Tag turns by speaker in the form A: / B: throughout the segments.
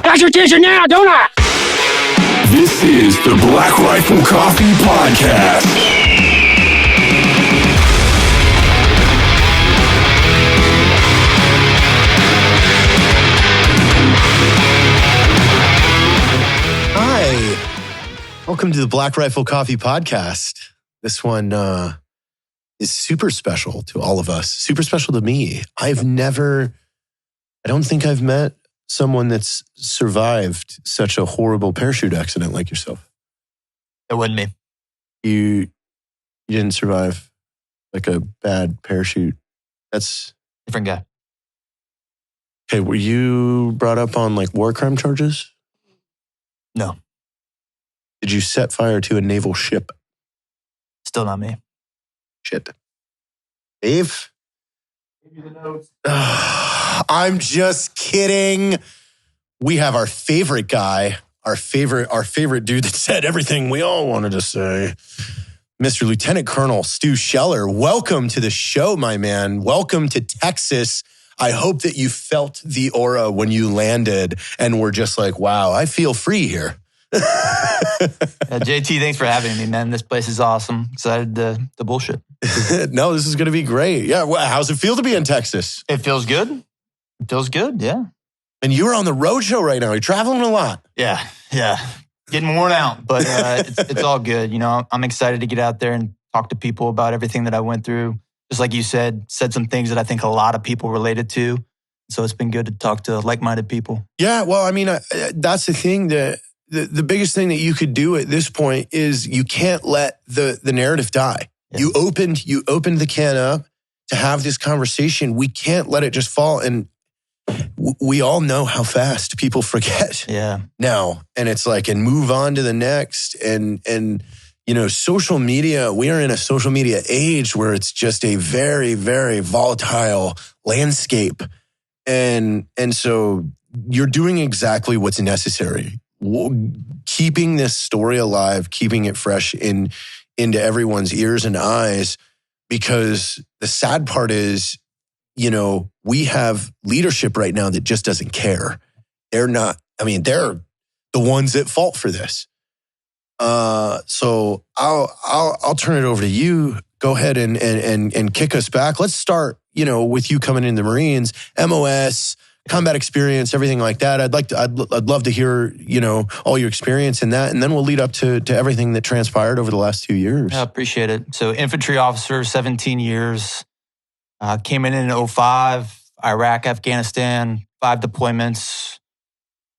A: got your attention now, don't I?
B: This is the Black Rifle Coffee Podcast.
C: Hi, welcome to the Black Rifle Coffee Podcast. This one is super special to all of us, super special to me. I don't think I've met someone that's survived such a horrible parachute accident like yourself.
D: It wasn't me.
C: You didn't survive like a bad parachute. That's
D: different guy.
C: Okay, were you brought up on like war crime charges?
D: No.
C: Did you set fire to a naval ship?
D: Still not me.
C: Shit. Dave? Give me the notes. I'm just kidding. We have our favorite guy, our favorite dude that said everything we all wanted to say. Mr. Lieutenant Colonel Stu Scheller, welcome to the show, my man. Welcome to Texas. I hope that you felt the aura when you landed and were just like, wow, I feel free here.
D: JT, thanks for having me, man. This place is awesome. Excited to bullshit.
C: No, this is going to be great. Yeah, well, how's it feel to be in Texas?
D: It feels good. It feels good, yeah.
C: And you're on the road show right now. You're traveling a lot.
D: Yeah. Getting worn out, but it's all good. You know, I'm excited to get out there and talk to people about everything that I went through. Just like you said some things that I think a lot of people related to. So it's been good to talk to like-minded people. Yeah, well, I mean, that's the thing that the biggest thing that you could do at this point is you can't let the narrative die. Yeah. You opened the can up to have this conversation. We can't let it just fall. And we all know how fast people forget now. And it's like, and move on to the next. And you know, social media, we are in a social media age where it's just a very, very volatile landscape. And so you're doing exactly what's necessary. Keeping this story alive, keeping it fresh into everyone's ears and eyes, because the sad part is, you know, we have leadership right now that just doesn't care. They're the ones at fault for this. So I'll turn it over to you. Go ahead and kick us back. Let's start, you know, with you coming in the Marines, MOS, combat experience, everything like that. I'd love to hear, you know, all your experience in that, and then we'll lead up to everything that transpired over the last 2 years. I appreciate it. So infantry officer, 17 years, came in 2005, Iraq, Afghanistan, 5 deployments,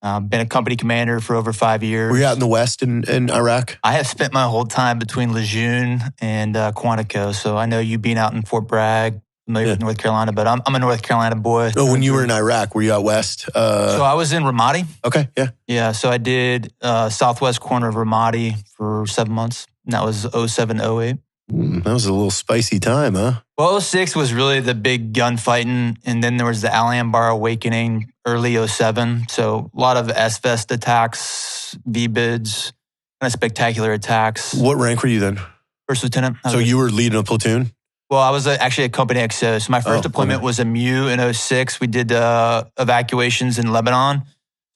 D: been a company commander for over 5 years.
C: Were you out in the West in Iraq?
D: I have spent my whole time between Lejeune and Quantico. So I know you being out in Fort Bragg, familiar with North Carolina, but I'm a North Carolina boy.
C: Oh, when you were in Iraq, were you out West?
D: So I was in Ramadi.
C: Okay, yeah.
D: Yeah, so I did southwest corner of Ramadi for 7 months. And that was 07, 08.
C: That was a little spicy time, huh?
D: Well, 06 was really the big gunfighting, and then there was the Al Anbar awakening, early 07. So a lot of S-Vest attacks, V-bids, kind of spectacular attacks.
C: What rank were you then?
D: First lieutenant.
C: So you were leading a platoon?
D: Well, I was actually a company XO. So my first deployment was a MU in 06. We did evacuations in Lebanon.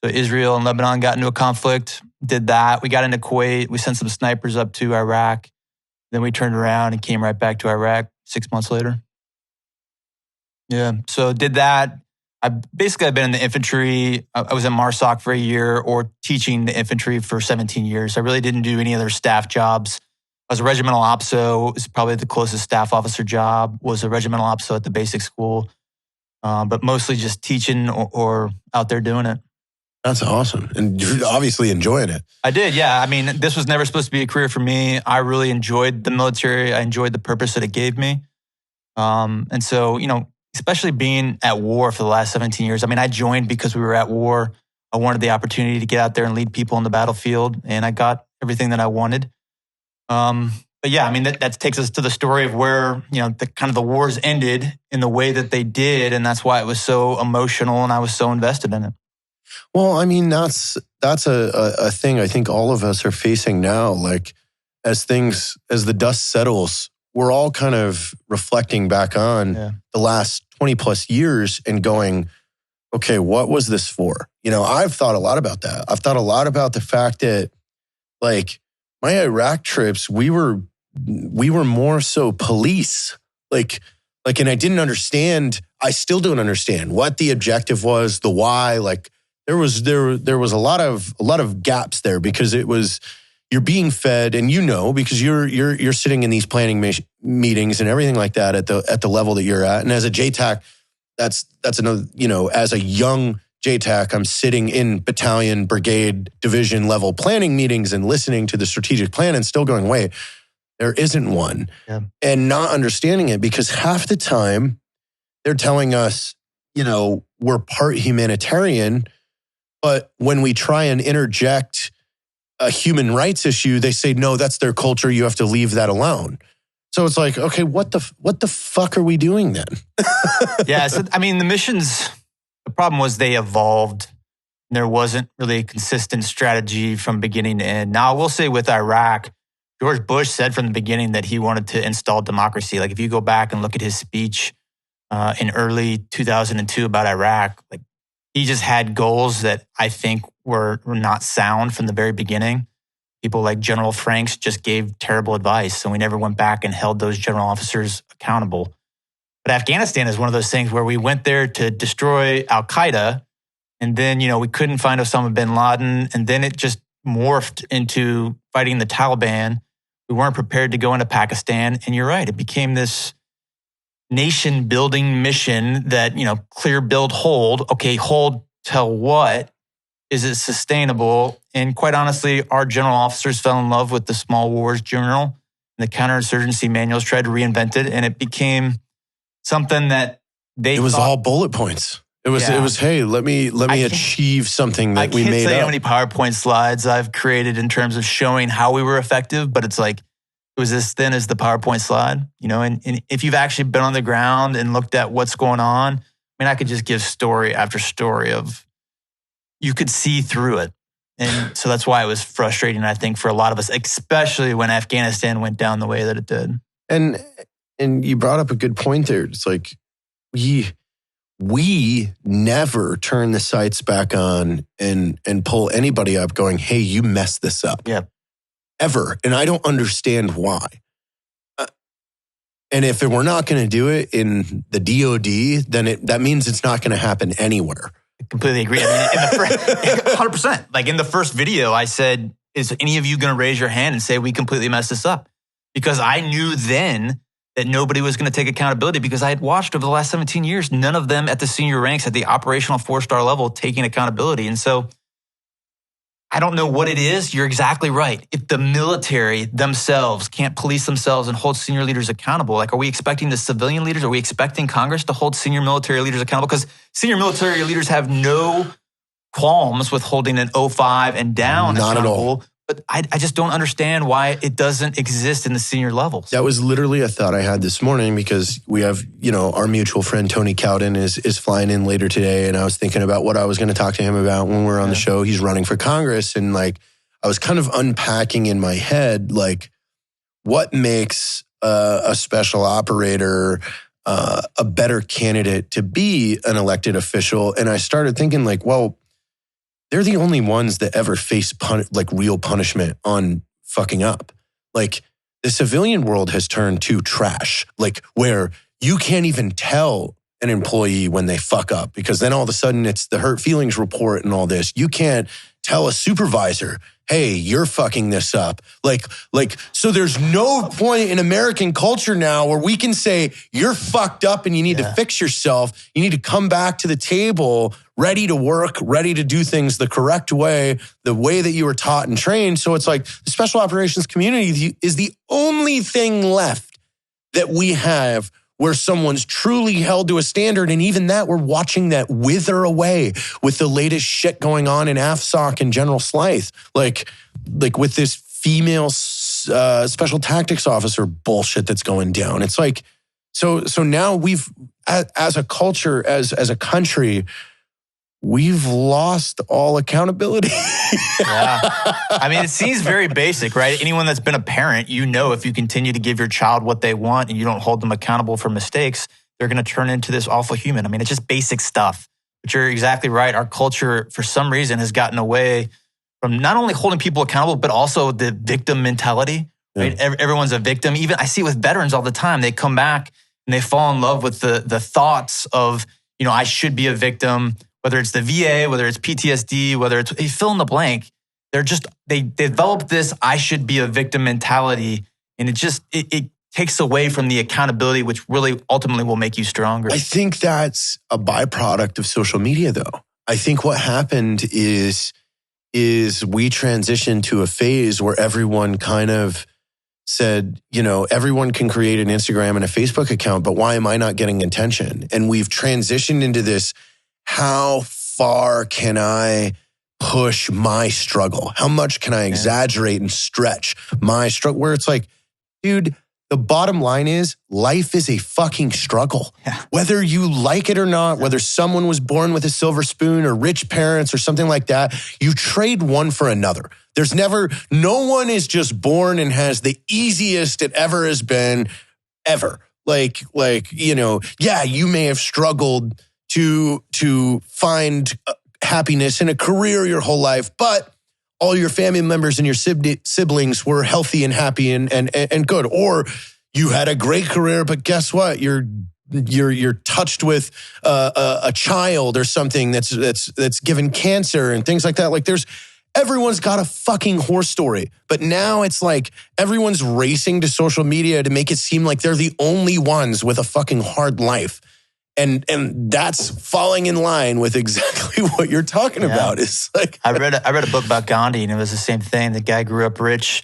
D: So Israel and Lebanon got into a conflict, did that. We got into Kuwait. We sent some snipers up to Iraq. Then we turned around and came right back to Iraq 6 months later. Yeah, so did that. I've been in the infantry. I was in MARSOC for a year, or teaching the infantry for 17 years. I really didn't do any other staff jobs. I was a regimental OPSO. It's probably the closest staff officer job. Was a regimental OPSO at the basic school, but mostly just teaching or out there doing it.
C: That's awesome. And you're obviously enjoying it.
D: I did, yeah. I mean, this was never supposed to be a career for me. I really enjoyed the military. I enjoyed the purpose that it gave me. And so, you know, especially being at war for the last 17 years. I mean, I joined because we were at war. I wanted the opportunity to get out there and lead people on the battlefield, and I got everything that I wanted. But yeah, I mean, that takes us to the story of where, you know, the wars ended in the way that they did. And that's why it was so emotional and I was so invested in it.
C: Well, I mean, that's a thing I think all of us are facing now. Like, as the dust settles, we're all kind of reflecting back on the last 20 plus years and going, okay, what was this for? You know, I've thought a lot about that. I've thought a lot about the fact that, like, my Iraq trips, we were more so police. Like, and I didn't understand. I still don't understand what the objective was, the why. Like, there was a lot of gaps there, because it was, you're being fed, and you know, because you're sitting in these planning meetings and everything like that at the level that you're at. And as a JTAC, that's another, you know, as a young JTAC, I'm sitting in battalion, brigade, division level planning meetings and listening to the strategic plan and still going, wait, there isn't one. Yeah. And not understanding it, because half the time they're telling us, you know, we're part humanitarian, but when we try and interject a human rights issue, they say, no, that's their culture. You have to leave that alone. So it's like, okay, what the fuck are we doing then?
D: Yeah, so I mean, the missions, the problem was they evolved. There wasn't really a consistent strategy from beginning to end. Now, I will say with Iraq, George Bush said from the beginning that he wanted to install democracy. Like, if you go back and look at his speech in early 2002 about Iraq, like, he just had goals that I think were not sound from the very beginning. People like General Franks just gave terrible advice, so we never went back and held those general officers accountable. But Afghanistan is one of those things where we went there to destroy Al-Qaeda, and then, you know, we couldn't find Osama bin Laden, and then it just morphed into fighting the Taliban. We weren't prepared to go into Pakistan, and you're right, it became this nation-building mission that, you know, clear, build, hold. Okay, hold till what? Is it sustainable? And quite honestly, our general officers fell in love with the Small Wars Journal, and the counterinsurgency manuals tried to reinvent it, and it became something that it
C: was all bullet points. It was, hey, let me achieve something that we made up. I can't say
D: how many PowerPoint slides I've created in terms of showing how we were effective, but it's like, it was as thin as the PowerPoint slide, you know, and if you've actually been on the ground and looked at what's going on, I mean, I could just give story after story of, you could see through it. And so that's why it was frustrating, I think, for a lot of us, especially when Afghanistan went down the way that it did.
C: And you brought up a good point there. It's like, we never turn the sights back on and pull anybody up going, hey, you messed this up.
D: Yeah.
C: Ever. And I don't understand why. And if we're not going to do it in the DOD, then that means it's not going to happen anywhere.
D: I completely agree. I mean, 100%. Like, in the first video, I said, is any of you going to raise your hand and say we completely messed this up? Because I knew then that nobody was going to take accountability, because I had watched over the last 17 years, none of them at the senior ranks at the operational 4-star level taking accountability. And so I don't know what it is. You're exactly right. If the military themselves can't police themselves and hold senior leaders accountable, like, are we expecting the civilian leaders? Are we expecting Congress to hold senior military leaders accountable? Because senior military leaders have no qualms with holding an 05 and down
C: Not
D: accountable.
C: at all.
D: But I just don't understand why it doesn't exist in the senior levels.
C: That was literally a thought I had this morning, because we have, you know, our mutual friend Tony Cowden is flying in later today, and I was thinking about what I was going to talk to him about when we were on the show. He's running for Congress, and like, I was kind of unpacking in my head, like, what makes a special operator a better candidate to be an elected official. And I started thinking, like, well, they're the only ones that ever face real punishment on fucking up. Like, the civilian world has turned to trash, like, where you can't even tell an employee when they fuck up, because then all of a sudden it's the hurt feelings report and all this. You can't tell a supervisor, hey, you're fucking this up. Like, so there's no point in American culture now where we can say, you're fucked up and you need to fix yourself. You need to come back to the table, ready to work, ready to do things the correct way, the way that you were taught and trained. So it's like, the special operations community is the only thing left that we have where someone's truly held to a standard. And even that, we're watching that wither away with the latest shit going on in AFSOC and General Slythe. Like with this female special tactics officer bullshit that's going down. It's like, so now we've, as a culture, as a country, we've lost all accountability.
D: Yeah. I mean, it seems very basic, right? Anyone that's been a parent, you know, if you continue to give your child what they want and you don't hold them accountable for mistakes, they're going to turn into this awful human. I mean, it's just basic stuff. But you're exactly right. Our culture, for some reason, has gotten away from not only holding people accountable, but also the victim mentality. Right? Everyone's a victim. Even I see it with veterans all the time. They come back and they fall in love with the thoughts of, I should be a victim, whether it's the VA, whether it's PTSD, whether it's fill in the blank. They develop this I should be a victim mentality. And it takes away from the accountability, which really ultimately will make you stronger.
C: I think that's a byproduct of social media, though. I think what happened is we transitioned to a phase where everyone kind of said, everyone can create an Instagram and a Facebook account, but why am I not getting attention? And we've transitioned into this, how far can I push my struggle? How much can I exaggerate and stretch my struggle? Where it's like, dude, the bottom line is life is a fucking struggle.
D: Yeah.
C: Whether you like it or not, whether someone was born with a silver spoon or rich parents or something like that, you trade one for another. No one is just born and has the easiest it ever has been, ever. You may have struggled to find happiness in a career your whole life, but all your family members and your siblings were healthy and happy and good. Or you had a great career, but guess what? You're touched with a child or something that's given cancer and things like that. Everyone's got a fucking horror story. But now it's like everyone's racing to social media to make it seem like they're the only ones with a fucking hard life. And that's falling in line with exactly what you're talking about. It's like
D: I read a book about Gandhi, and it was the same thing. The guy grew up rich,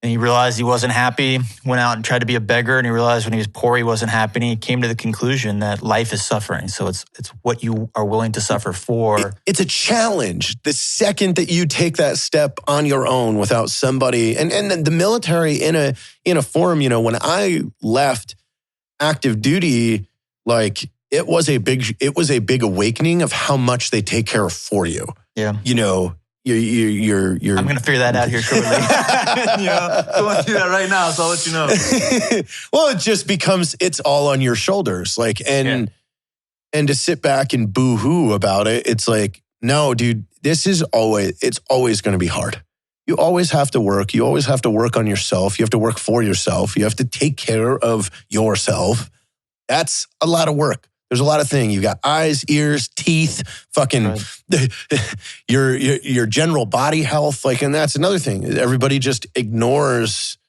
D: and he realized he wasn't happy. Went out and tried to be a beggar, and he realized when he was poor, he wasn't happy. And he came to the conclusion that life is suffering. So it's what you are willing to suffer for.
C: It's a challenge. The second that you take that step on your own without somebody, and the military in a forum, when I left active duty. It was a big awakening of how much they take care of for you.
D: Yeah.
C: You're
D: I'm going to figure that out here shortly. Going through that right now, so I'll let you know.
C: Well, it just becomes, it's all on your shoulders. And to sit back and boo-hoo about it, it's like, no, dude, it's always going to be hard. You always have to work. You always have to work on yourself. You have to work for yourself. You have to take care of yourself. That's a lot of work. There's a lot of things. You got eyes, ears, teeth, fucking your general body health. And that's another thing. Everybody just ignores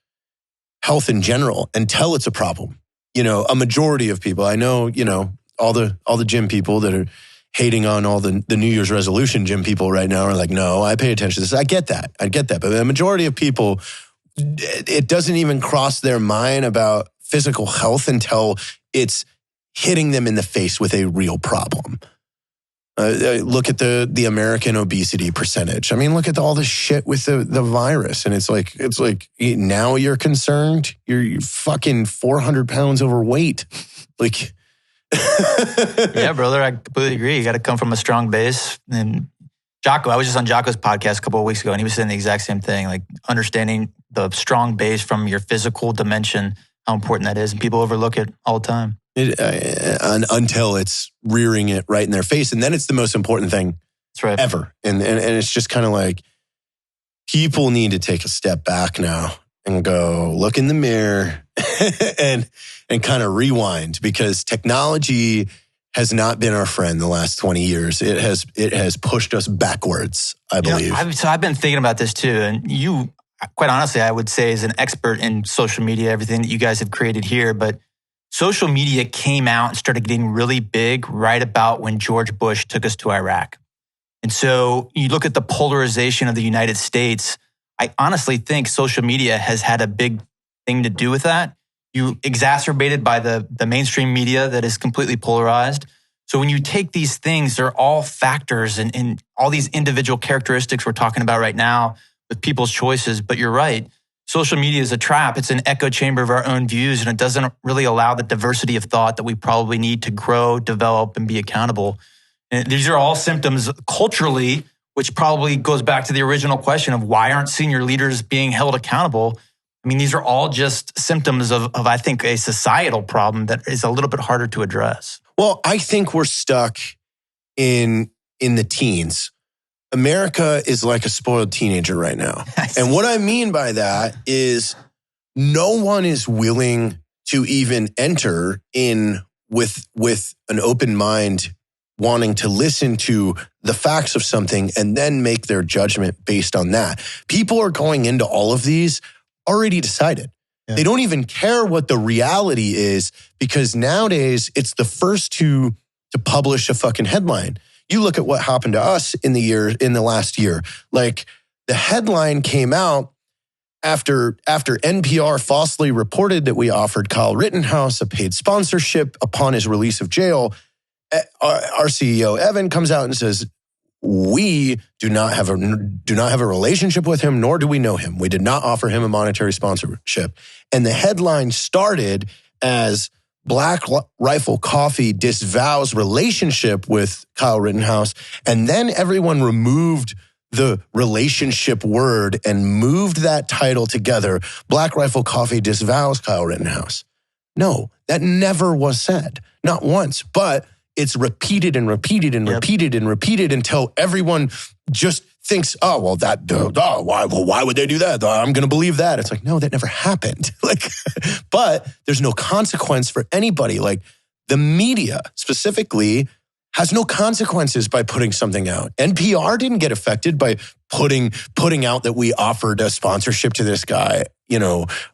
C: health in general until it's a problem. A majority of people, I know, all the gym people that are hating on all the New Year's resolution gym people right now are like, no, I pay attention to this. I get that. But the majority of people, it doesn't even cross their mind about physical health until it's hitting them in the face with a real problem. Look at the American obesity percentage. I mean, look at all the shit with the virus. And it's like now you're concerned. You're fucking 400 pounds overweight.
D: Yeah, brother, I completely agree. You got to come from a strong base. And Jocko, I was just on Jocko's podcast a couple of weeks ago, and he was saying the exact same thing, understanding the strong base from your physical dimension, how important that is. And people overlook it all the time.
C: Until it's rearing it right in their face. And then it's the most important thing ever. And it's just kind of like, people need to take a step back now and go look in the mirror and kind of rewind, because technology has not been our friend the last 20 years. It has pushed us backwards, I believe.
D: I've been thinking about this too. And you, quite honestly, I would say, is an expert in social media, everything that you guys have created here. But social media came out and started getting really big right about when George Bush took us to Iraq. And so you look at the polarization of the United States, I honestly think social media has had a big thing to do with that. You exacerbated by the mainstream media that is completely polarized. So when you take these things, they're all factors and all these individual characteristics we're talking about right now with people's choices. But you're right. Social media is a trap. It's an echo chamber of our own views, and it doesn't really allow the diversity of thought that we probably need to grow, develop, and be accountable. And these are all symptoms culturally, which probably goes back to the original question of why aren't senior leaders being held accountable? I mean, these are all just symptoms of I think, a societal problem that is a little bit harder to address.
C: Well, I think we're stuck in the teens. America is like a spoiled teenager right now. And what I mean by that is no one is willing to even enter in with an open mind, wanting to listen to the facts of something and then make their judgment based on that. People are going into all of these already decided. Yeah. They don't even care what the reality is, because nowadays it's the first to publish a fucking headline. You look at what happened to us in the last year. Like, the headline came out after NPR falsely reported that we offered Kyle Rittenhouse a paid sponsorship upon his release of jail. Our CEO Evan comes out and says, "We do not have a relationship with him, nor do we know him. We did not offer him a monetary sponsorship." And the headline started as Black Rifle Coffee disavows relationship with Kyle Rittenhouse, and then everyone removed the relationship word and moved that title together. Black Rifle Coffee disavows Kyle Rittenhouse. No, that never was said, not once, but it's repeated and repeated and repeated and repeated until everyone just thinks, oh, well, why would they do that? I'm going to believe that. It's like, no, that never happened. But there's no consequence for anybody. Like, the media specifically has no consequences by putting something out. NPR didn't get affected by putting out that we offered a sponsorship to this guy,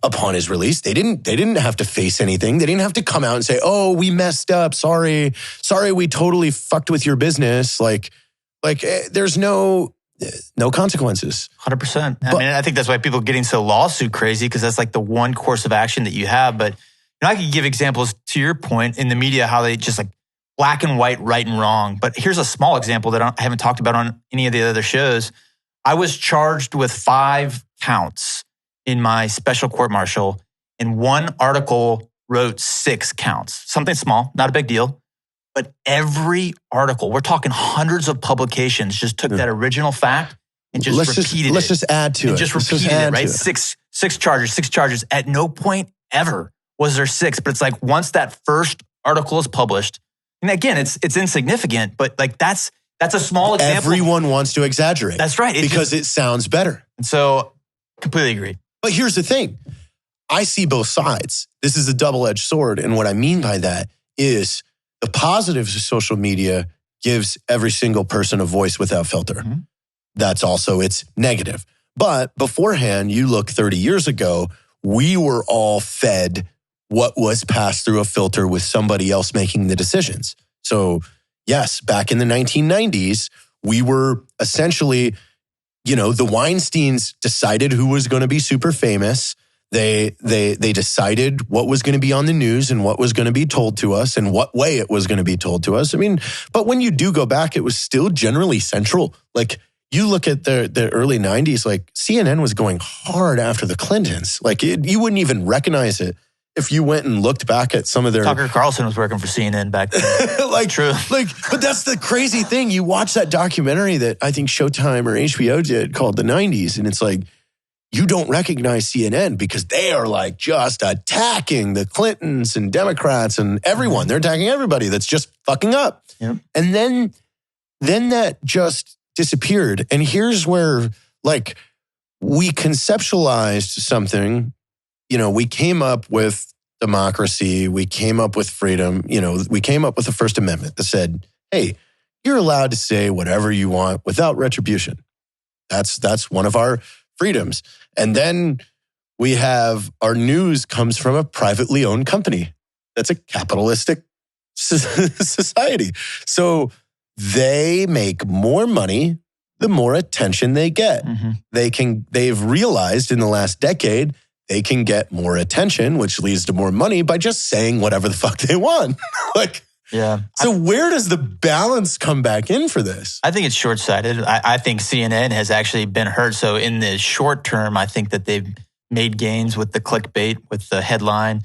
C: upon his release. They didn't have to face anything. They didn't have to come out and say, "Oh, we messed up. Sorry, we totally fucked with your business." Like there's no consequences.
D: 100%. I think that's why people are getting so lawsuit crazy, because that's like the one course of action that you have. But I could give examples to your point in the media, how they just like black and white, right and wrong. But here's a small example that I haven't talked about on any of the other shows. I was charged with 5 counts in my special court martial, and one article wrote 6 counts. Something small, not a big deal. But every article, we're talking hundreds of publications, just took that original fact and just repeated it.
C: Let's just add to it.
D: Just repeated it, right? Six charges. At no point ever was there 6. But it's like, once that first article is published, and again, it's insignificant, but like that's a small example.
C: Everyone wants to exaggerate.
D: That's right.
C: Because it sounds better.
D: And so, completely agree.
C: But here's the thing. I see both sides. This is a double-edged sword. And what I mean by that is the positives of social media gives every single person a voice without filter. Mm-hmm. That's also its negative. But beforehand, you look 30 years ago, we were all fed what was passed through a filter with somebody else making the decisions. So yes, back in the 1990s, we were essentially, the Weinsteins decided who was going to be super famous. They decided what was going to be on the news and what was going to be told to us and what way it was going to be told to us. But when you do go back, it was still generally central. Like, you look at the early 90s, like CNN was going hard after the Clintons. Like, you wouldn't even recognize it if you went and looked back at some of their...
D: Tucker Carlson was working for CNN back then. True.
C: But that's the crazy thing. You watch that documentary that I think Showtime or HBO did called The 90s, and it's like, you don't recognize CNN because they are like just attacking the Clintons and Democrats and everyone. They're attacking everybody that's just fucking up.
D: Yep.
C: And then that just disappeared. And here's where, like, we conceptualized something. We came up with democracy. We came up with freedom. We came up with the First Amendment that said, hey, you're allowed to say whatever you want without retribution. That's one of our freedoms. And then we have our news comes from a privately owned company. That's a capitalistic society. So they make more money the more attention they get. Mm-hmm. They've realized in the last decade they can get more attention, which leads to more money by just saying whatever the fuck they want.
D: Yeah.
C: So where does the balance come back in for this?
D: I think it's short-sighted. I think CNN has actually been hurt. So in the short term, I think that they've made gains with the clickbait, with the headline.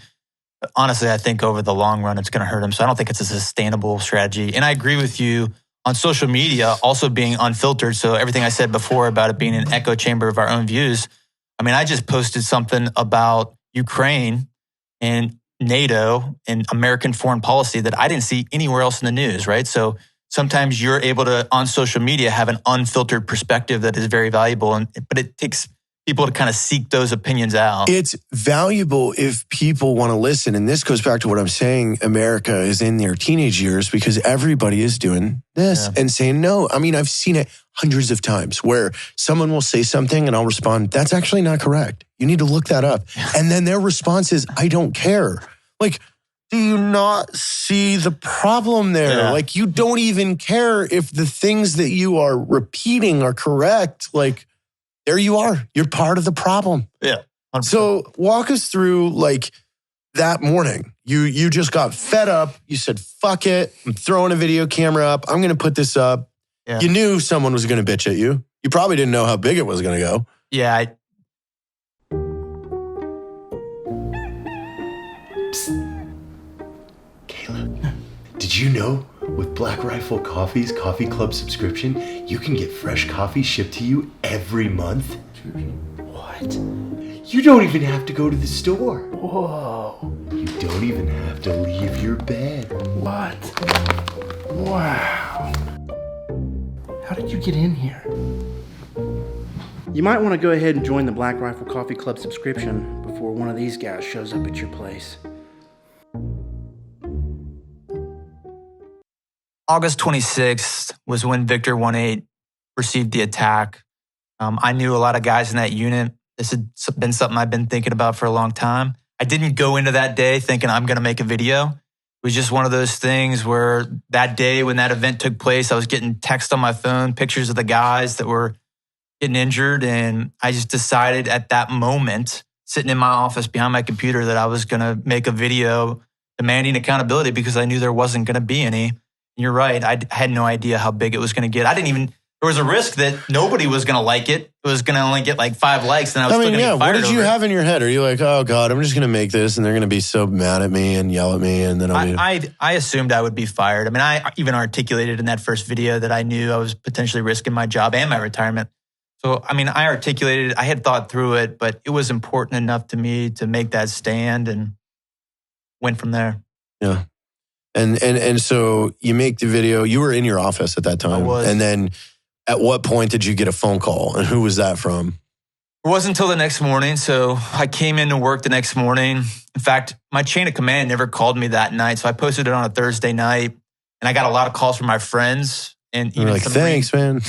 D: But honestly, I think over the long run, it's going to hurt them. So I don't think it's a sustainable strategy. And I agree with you on social media also being unfiltered. So everything I said before about it being an echo chamber of our own views. I just posted something about Ukraine and NATO and American foreign policy that I didn't see anywhere else in the news, right? So sometimes you're able to, on social media, have an unfiltered perspective that is very valuable. But it takes people to kind of seek those opinions out.
C: It's valuable if people want to listen. And this goes back to what I'm saying. America is in their teenage years because everybody is doing this and saying no. I mean, I've seen it hundreds of times where someone will say something and I'll respond, that's actually not correct. You need to look that up. And then their response is, I don't care. Like, do you not see the problem there?
D: Yeah.
C: Like, you don't even care if the things that you are repeating are correct. Like, there you are. You're part of the problem.
D: Yeah. 100%.
C: So walk us through like that morning. You just got fed up. You said, fuck it. I'm throwing a video camera up. I'm going to put this up.
D: Yeah.
C: You knew someone was going to bitch at you. You probably didn't know how big it was going to go.
D: Yeah.
A: Caleb, did you know with Black Rifle Coffee's Coffee Club subscription, you can get fresh coffee shipped to you every month? What? You don't even have to go to the store. Whoa. You don't even have to leave your bed.
E: What? Wow. How did you get in here? You might want to go ahead and join the Black Rifle Coffee Club subscription before one of these guys shows up at your place.
D: August 26th was when Victor 1-8 received the attack. I knew a lot of guys in that unit. This had been something I've been thinking about for a long time. I didn't go into that day thinking I'm going to make a video. It was just one of those things where that day when that event took place, I was getting text on my phone, pictures of the guys that were getting injured. And I just decided at that moment, sitting in my office behind my computer, that I was going to make a video demanding accountability because I knew there wasn't going to be any. And you're right. I had no idea how big it was going to get. There was a risk that nobody was going to like it. It was going to only get like 5 likes, and I was still going to get fired.
C: What did you have in your head? Are you like, oh God, I'm just going to make this, and they're going to be so mad at me and yell at me, and then
D: I assumed I would be fired. I mean, I even articulated in that first video that I knew I was potentially risking my job and my retirement. So, I mean, I had thought through it, but it was important enough to me to make that stand and went from there.
C: Yeah. And so you make the video. You were in your office at that time.
D: I was.
C: And then at what point did you get a phone call, and who was that from?
D: It wasn't until the next morning. So I came into work the next morning. In fact, my chain of command never called me that night. So I posted it on a Thursday night, and I got a lot of calls from my friends. And
C: You're like, thanks, man.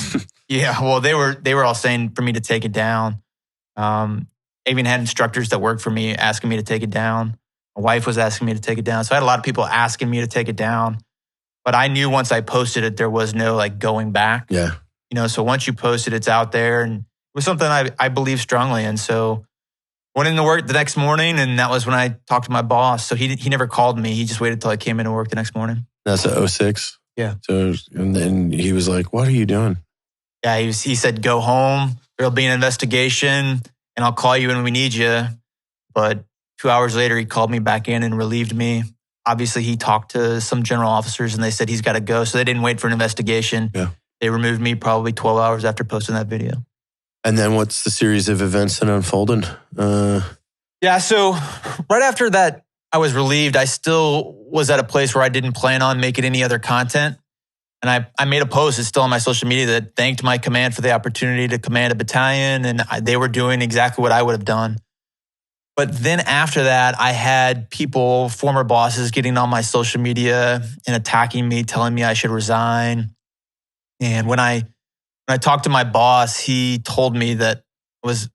D: Yeah, well, they were all saying for me to take it down. I even had instructors that worked for me asking me to take it down. My wife was asking me to take it down. So I had a lot of people asking me to take it down. But I knew once I posted it, there was no like going back.
C: Yeah.
D: You know, so once you post it, it's out there. And it was something I believe strongly in. So went into work the next morning, and that was when I talked to my boss. So he never called me. He just waited till I came into work the next morning.
C: That's at 06?
D: Yeah.
C: So, and then he was like, what are you doing?
D: Yeah, he said, go home. There'll be an investigation, and I'll call you when we need you. But 2 hours later, he called me back in and relieved me. Obviously, he talked to some general officers, and they said he's got to go. So they didn't wait for an investigation.
C: Yeah.
D: They removed me probably 12 hours after posting that video.
C: And then what's the series of events that unfolded?
D: Yeah, so right after that, I was relieved. I still was at a place where I didn't plan on making any other content. And I made a post, it's still on my social media, that thanked my command for the opportunity to command a battalion. And they were doing exactly what I would have done. But then after that, I had people, former bosses, getting on my social media and attacking me, telling me I should resign. And when I talked to my boss, he told me that I was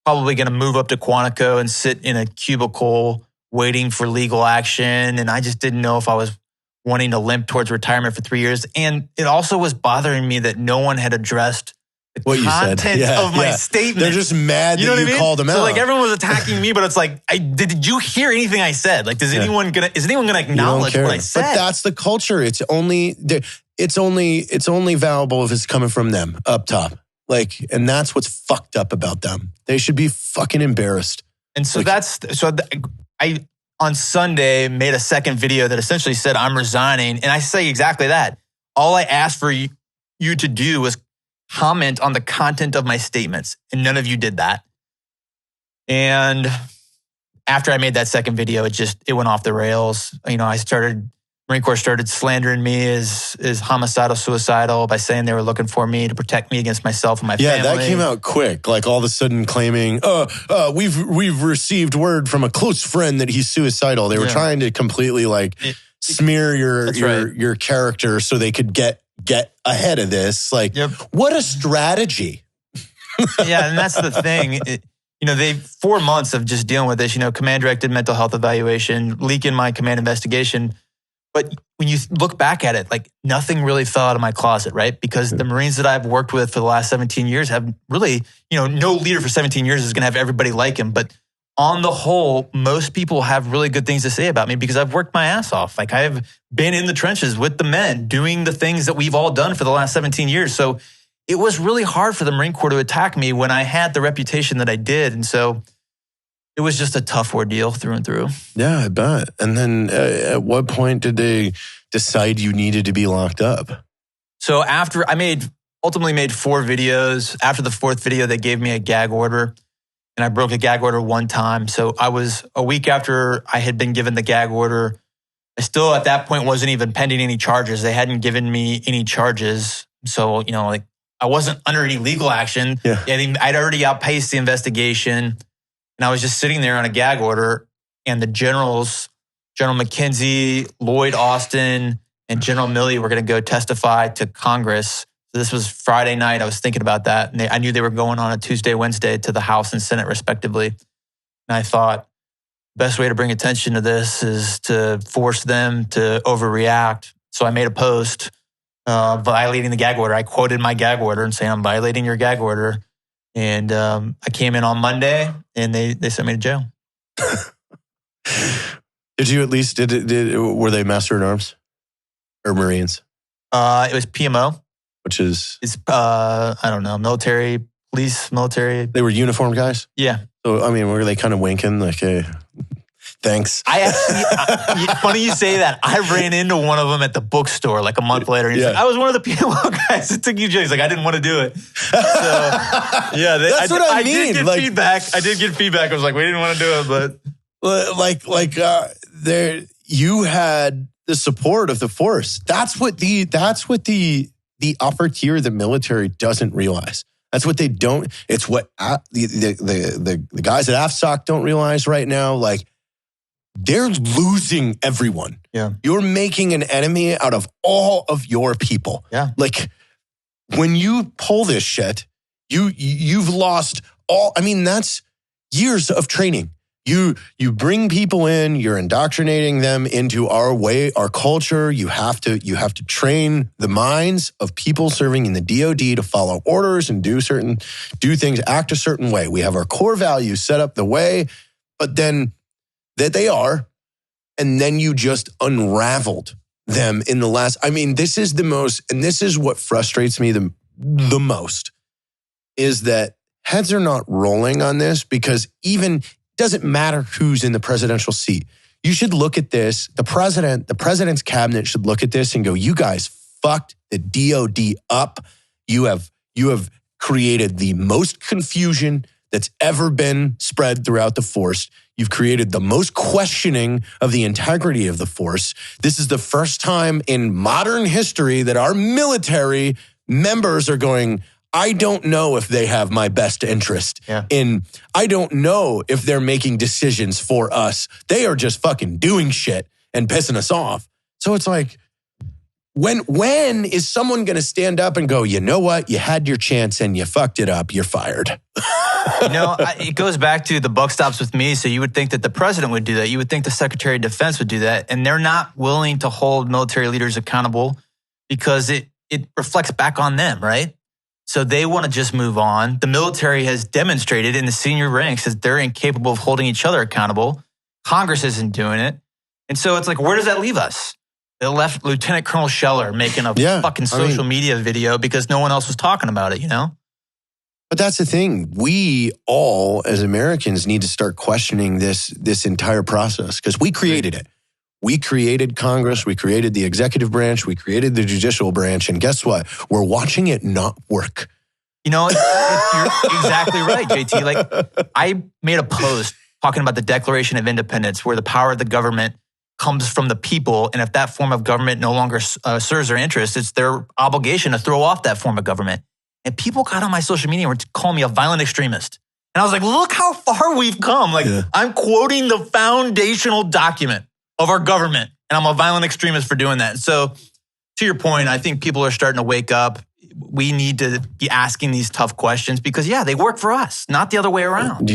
D: probably going to move up to Quantico and sit in a cubicle waiting for legal action. And I just didn't know if I was wanting to limp towards retirement for 3 years. And it also was bothering me that no one had addressed the
C: What you said.
D: content of my statement.
C: They're just mad that you called them out.
D: So like everyone was attacking me, but it's like, did you hear anything I said? Like, is anyone gonna acknowledge what I said?
C: But that's the culture. It's only valuable if it's coming from them up top. Like, and that's what's fucked up about them. They should be fucking embarrassed.
D: And so I on Sunday made a second video that essentially said I'm resigning, and I say exactly that. All I asked for you to do was comment on the content of my statements, and none of you did that. And after I made that second video, it went off the rails. You know, I started Marine Corps started slandering me as homicidal, suicidal by saying they were looking for me to protect me against myself and my family.
C: Yeah, that came out quick. Like all of a sudden claiming, we've received word from a close friend that he's suicidal. They were trying to completely smear your character so they could get ahead of this. Like, what a strategy.
D: Yeah, and that's the thing. They 4 months of just dealing with this. Command directed mental health evaluation, leaking my command investigation. But when you look back at it, like nothing really fell out of my closet, right? Because the Marines that I've worked with for the last 17 years have really, no leader for 17 years is going to have everybody like him. But on the whole, most people have really good things to say about me because I've worked my ass off. Like I've been in the trenches with the men doing the things that we've all done for the last 17 years. So it was really hard for the Marine Corps to attack me when I had the reputation that I did. And so it was just a tough ordeal through and through.
C: Yeah, I bet. And then at what point did they decide you needed to be locked up?
D: So after I ultimately made 4 videos. After the 4th video, they gave me a gag order. And I broke a gag order one time. So I was a week after I had been given the gag order. I still at that point wasn't even pending any charges. They hadn't given me any charges. So, I wasn't under any legal action.
C: Yeah.
D: I'd already outpaced the investigation. And I was just sitting there on a gag order. And the generals, General McKenzie, Lloyd Austin, and General Milley were going to go testify to Congress. So this was Friday night. I was thinking about that. And I knew they were going on a Tuesday, Wednesday to the House and Senate, respectively. And I thought, best way to bring attention to this is to force them to overreact. So I made a post violating the gag order. I quoted my gag order and saying, I'm violating your gag order. And I came in on Monday and they sent me to jail.
C: Did you at least, were they Master at Arms or Marines?
D: It was PMO.
C: Which is?
D: It's, I don't know, military, police, military.
C: They were uniformed guys?
D: Yeah.
C: So, were they kind of winking like, hey, thanks?
D: I actually, funny you say that. I ran into one of them at the bookstore like a month later. And he's like, I was one of the PMO guys that took you to jail. He's like, I didn't want to do it. So, yeah.
C: That's what I mean.
D: Did get feedback. I did get feedback. I was like, we didn't want to do it, but.
C: There, you had the support of the force. That's what the upper tier of the military doesn't realize. That's what they don't. It's what the guys at AFSOC don't realize right now. Like they're losing everyone.
D: Yeah, you're
C: making an enemy out of all of your people.
D: Yeah,
C: like when you pull this shit, you've lost all. That's years of training. You bring people in, you're indoctrinating them into our way, our culture. You have to train the minds of people serving in the DoD to follow orders and do things, act a certain way. We have our core values set up the way, but then that they are, and then you just unraveled them in the last. This is the most, and this is what frustrates me the most, is that heads are not rolling on this because even. Doesn't matter who's in the presidential seat. You should look at this. The president's cabinet should look at this and go, you guys fucked the DoD up. You have created the most confusion that's ever been spread throughout the force. You've created the most questioning of the integrity of the force. This is the first time in modern history that our military members are going, I don't know if they have my best interest I don't know if they're making decisions for us. They are just fucking doing shit and pissing us off. So it's like, when is someone going to stand up and go, you know what? You had your chance and you fucked it up. You're fired.
D: It goes back to the buck stops with me. So you would think that the president would do that. You would think the Secretary of Defense would do that. And they're not willing to hold military leaders accountable because it reflects back on them, right? So they want to just move on. The military has demonstrated in the senior ranks that they're incapable of holding each other accountable. Congress isn't doing it. And so it's like, where does that leave us? They left Lieutenant Colonel Scheller making a fucking social media video because no one else was talking about it,
C: But that's the thing. We all, as Americans, need to start questioning this entire process because we created it. We created Congress, we created the executive branch, we created the judicial branch, and guess what? We're watching it not work.
D: You're exactly right, JT. Like, I made a post talking about the Declaration of Independence, where the power of the government comes from the people. And if that form of government no longer serves their interests, it's their obligation to throw off that form of government. And people got on my social media and were calling me a violent extremist. And I was like, look how far we've come. Like, I'm quoting the foundational document of our government, and I'm a violent extremist for doing that. So to your point, I think people are starting to wake up. We need to be asking these tough questions because, they work for us, not the other way around.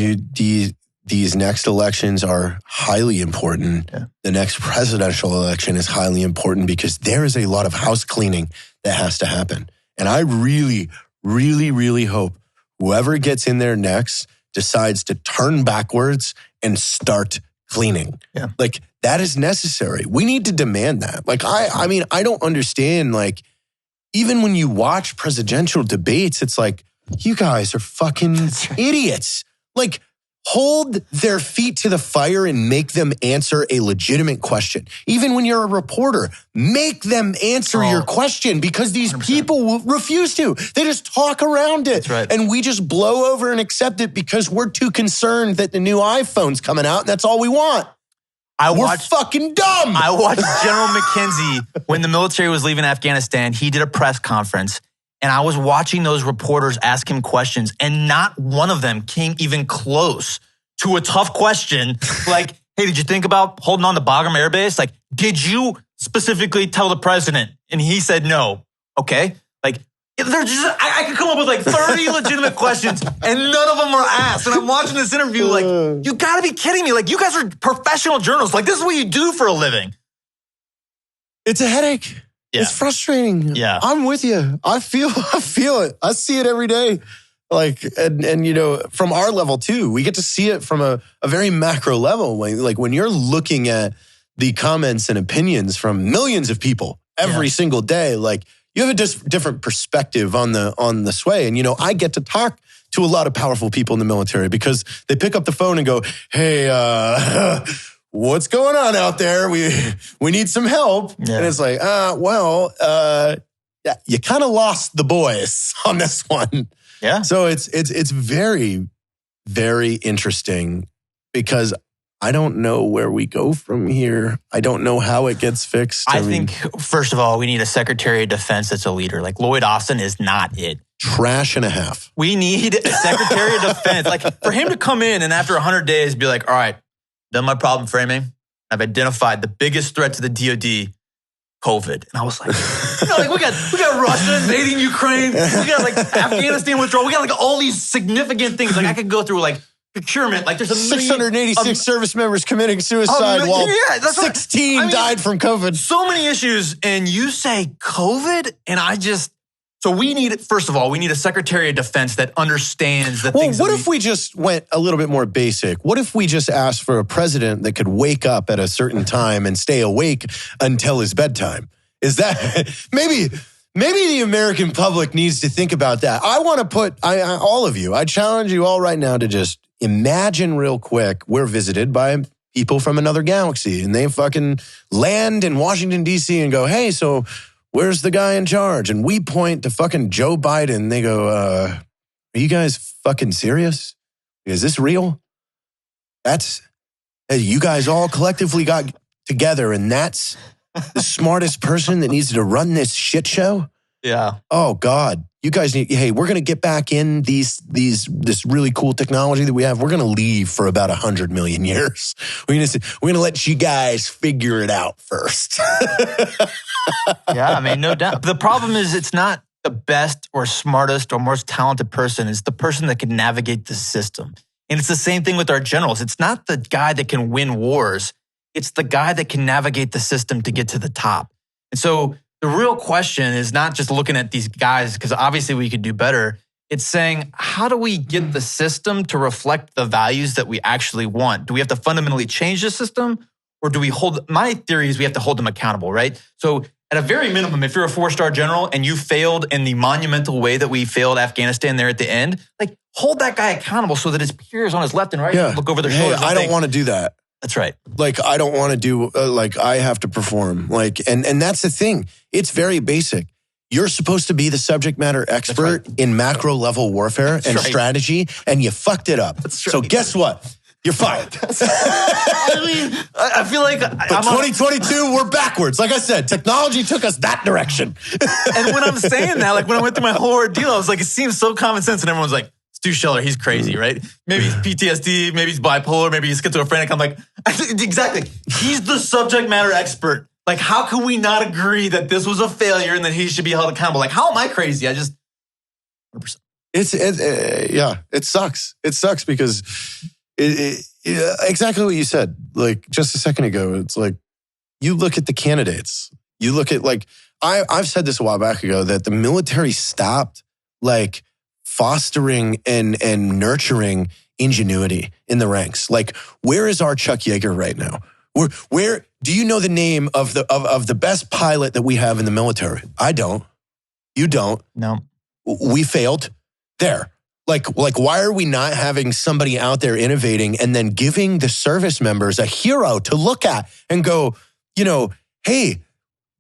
C: These next elections are highly important.
D: Yeah.
C: The next presidential election is highly important because there is a lot of house cleaning that has to happen. And I really, really, really hope whoever gets in there next decides to turn backwards and start cleaning.
D: Yeah.
C: Like, that is necessary. We need to demand that. Like, I mean, I don't understand, like, even when you watch presidential debates, it's like, you guys are fucking idiots. Like, hold their feet to the fire and make them answer a legitimate question. Even when you're a reporter, make them answer your question because these
D: 100%.
C: people will refuse to. They just talk around it.
D: That's right.
C: And we just blow over and accept it because we're too concerned that the new iPhone's coming out and that's all we want. We're fucking dumb.
D: I watched General McKenzie when the military was leaving Afghanistan. He did a press conference. And I was watching those reporters ask him questions, and not one of them came even close to a tough question. Like, hey, did you think about holding on to Bagram Air Base? Like, did you specifically tell the president? And he said no. Okay. Like, I could come up with like 30 legitimate questions, and none of them were asked. And I'm watching this interview like, you gotta be kidding me. Like, you guys are professional journalists. Like, this is what you do for a living.
C: It's a headache.
D: Yeah.
C: It's frustrating.
D: Yeah.
C: I'm with you. I feel it. I see it every day. Like, and you know, from our level too, we get to see it from a very macro level. Like when you're looking at the comments and opinions from millions of people every single day, like you have a different perspective on the sway. And, you know, I get to talk to a lot of powerful people in the military because they pick up the phone and go, hey, what's going on out there? We need some help. Yeah. And it's like, yeah, you kind of lost the boys on this one.
D: Yeah.
C: So it's very, very interesting because I don't know where we go from here. I don't know how it gets fixed.
D: I think, first of all, we need a Secretary of Defense that's a leader. Like Lloyd Austin is not it.
C: Trash and a half.
D: We need a Secretary of Defense. Like for him to come in and after 100 days be like, all right, done my problem framing. I've identified the biggest threat to the DoD, COVID. And I was like, you know, like we got Russia invading Ukraine. We got like Afghanistan withdrawal. We got like all these significant things. Like I could go through like procurement. Like there's a
C: 686 service members committing suicide while 16 died from COVID.
D: So many issues. And you say COVID and so we need, first of all, we need a Secretary of Defense that understands the things.
C: Well, what if we just went a little bit more basic? What if we just asked for a president that could wake up at a certain time and stay awake until his bedtime? Is that maybe the American public needs to think about that? I want to put all of you. I challenge you all right now to just imagine real quick. We're visited by people from another galaxy, and they fucking land in Washington D.C. and go, "Hey, so." Where's the guy in charge? And we point to fucking Joe Biden. They go, are you guys fucking serious? Is this real? You guys all collectively got together and that's the smartest person that needs to run this shit show?
D: Yeah.
C: Oh God. You guys we're going to get back in this really cool technology that we have. We're going to leave for about 100 million years. We're going to let you guys figure it out first.
D: Yeah, I mean, no doubt. The problem is it's not the best or smartest or most talented person. It's the person that can navigate the system. And it's the same thing with our generals. It's not the guy that can win wars. It's the guy that can navigate the system to get to the top. And so the real question is not just looking at these guys, because obviously we could do better. It's saying, how do we get the system to reflect the values that we actually want? Do we have to fundamentally change the system? Or do we my theory is we have to hold them accountable, right? So at a very minimum, if you're a 4-star general and you failed in the monumental way that we failed Afghanistan there at the end, like hold that guy accountable so that his peers on his left and right look over their shoulders.
C: I don't want to do that.
D: That's right.
C: Like, I don't want to do, I have to perform. Like, and that's the thing. It's very basic. You're supposed to be the subject matter expert in macro level warfare and strategy, and you fucked it up. So guess what? You're fired.
F: I feel like
C: But 2022, we're backwards. Like I said, technology took us that direction.
F: And when I'm saying that, like when I went through my whole ordeal, I was like, it seems so common sense. And everyone's like, Stu Scheller, he's crazy, right? Maybe he's PTSD, maybe he's bipolar, maybe he's schizophrenic. I'm like, exactly. He's the subject matter expert. Like, how can we not agree that this was a failure and that he should be held accountable? Like, how am I crazy? I just 100%.
C: It sucks. It sucks because exactly what you said, like just a second ago. It's like, you look at the candidates. You look at like, I've said this a while back ago that the military stopped like fostering and nurturing ingenuity in the ranks. Like, where is our Chuck Yeager right now? Where do you know the name of the best pilot that we have in the military? I don't. You don't.
D: No.
C: We failed. There. Like, why are we not having somebody out there innovating and then giving the service members a hero to look at and go, you know, hey,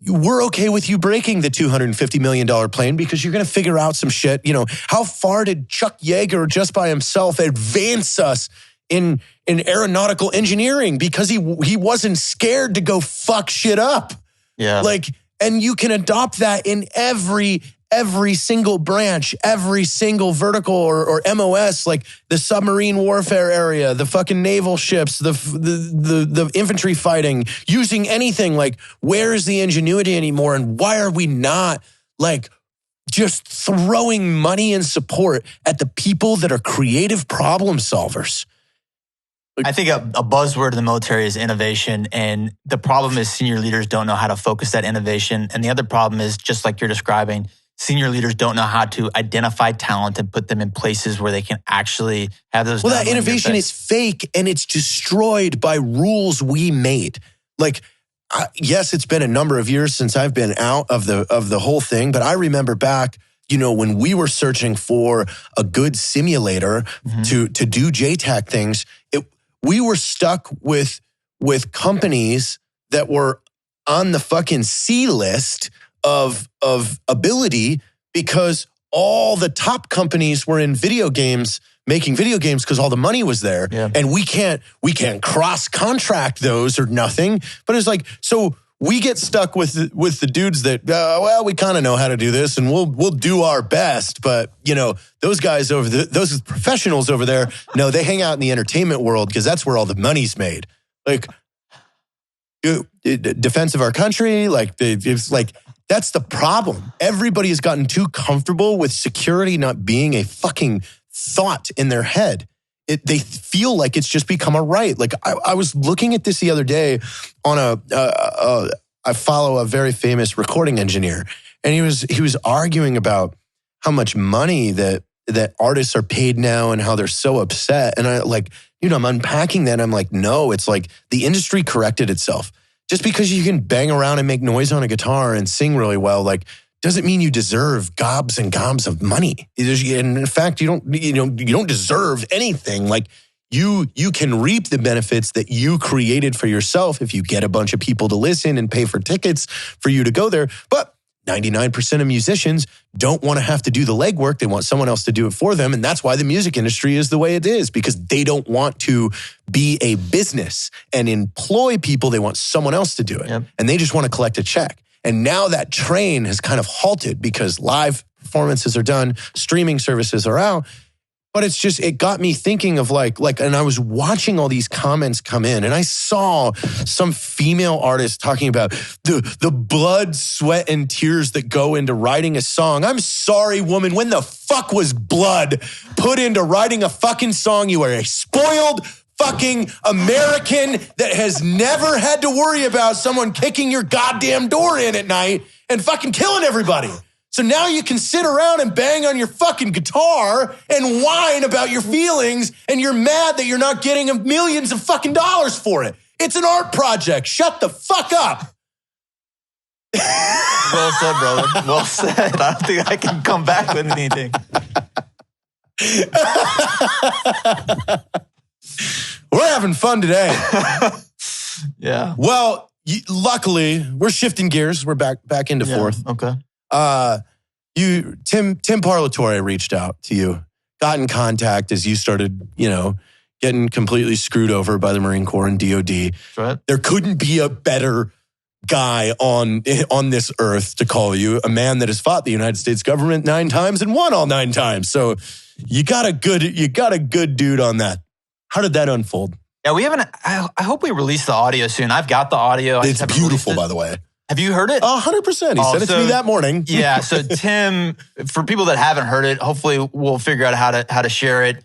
C: we're okay with you breaking the $250 million plane because you're going to figure out some shit. You know, how far did Chuck Yeager just by himself advance us in aeronautical engineering because he wasn't scared to go fuck shit up?
D: Yeah.
C: Like, and you can adopt that in every single branch, every single vertical or MOS, like the submarine warfare area, the fucking naval ships, the infantry fighting, using anything. Like, where is the ingenuity anymore? And why are we not like just throwing money and support at the people that are creative problem solvers?
D: I think a buzzword in the military is innovation. And the problem is senior leaders don't know how to focus that innovation. And the other problem is, just like you're describing, senior leaders don't know how to identify talent and put them in places where they can actually have those.
C: Well, that innovation is fake and it's destroyed by rules we made. Like, yes, it's been a number of years since I've been out of the whole thing, but I remember back, you know, when we were searching for a good simulator to do JTAC things, we were stuck with companies that were on the fucking C list of ability because all the top companies were in video games, making video games because all the money was there.
D: Yeah.
C: And we can't cross contract those or nothing. But it's like, so we get stuck with the dudes that, well, we kind of know how to do this and we'll do our best. But, you know, those guys those professionals over there, no, they hang out in the entertainment world because that's where all the money's made. Like, defense of our country, like, it's like, that's the problem. Everybody has gotten too comfortable with security not being a fucking thought in their head. They feel like it's just become a right. Like, I was looking at this the other day on I follow a very famous recording engineer, and he was arguing about how much money that artists are paid now and how they're so upset. And I'm unpacking that. And I'm like, no, it's like the industry corrected itself. Just because you can bang around and make noise on a guitar and sing really well, like, doesn't mean you deserve gobs and gobs of money. And in fact, you don't deserve anything. Like, you can reap the benefits that you created for yourself if you get a bunch of people to listen and pay for tickets for you to go there. But 99% of musicians don't want to have to do the legwork. They want someone else to do it for them. And that's why the music industry is the way it is, because they don't want to be a business and employ people. They want someone else to do it.
D: Yep.
C: And they just want to collect a check. And now that train has kind of halted because live performances are done, streaming services are out. But it got me thinking of like, and I was watching all these comments come in, and I saw some female artists talking about the blood, sweat, and tears that go into writing a song. I'm sorry, woman, when the fuck was blood put into writing a fucking song? You are a spoiled fucking American that has never had to worry about someone kicking your goddamn door in at night and fucking killing everybody. So now you can sit around and bang on your fucking guitar and whine about your feelings, and you're mad that you're not getting millions of fucking dollars for it. It's an art project. Shut the fuck up.
D: Well said, brother. Well said. I don't think I can come back with anything.
C: We're having fun today.
D: Yeah.
C: Well, luckily, we're shifting gears. We're back into fourth.
D: Okay.
C: Tim Parlatore reached out to you, got in contact as you started, getting completely screwed over by the Marine Corps and DOD.
D: That's right.
C: There couldn't be a better guy on this earth to call you, a man that has fought the United States government 9 times and won all 9 times. So you got a good dude on that. How did that unfold?
D: Yeah, we haven't. I hope we release the audio soon. I've got the audio.
C: It's beautiful, by the way.
D: Have you heard it?
C: 100%. He sent it to me that morning.
D: Yeah. So Tim, for people that haven't heard it, hopefully we'll figure out how to share it.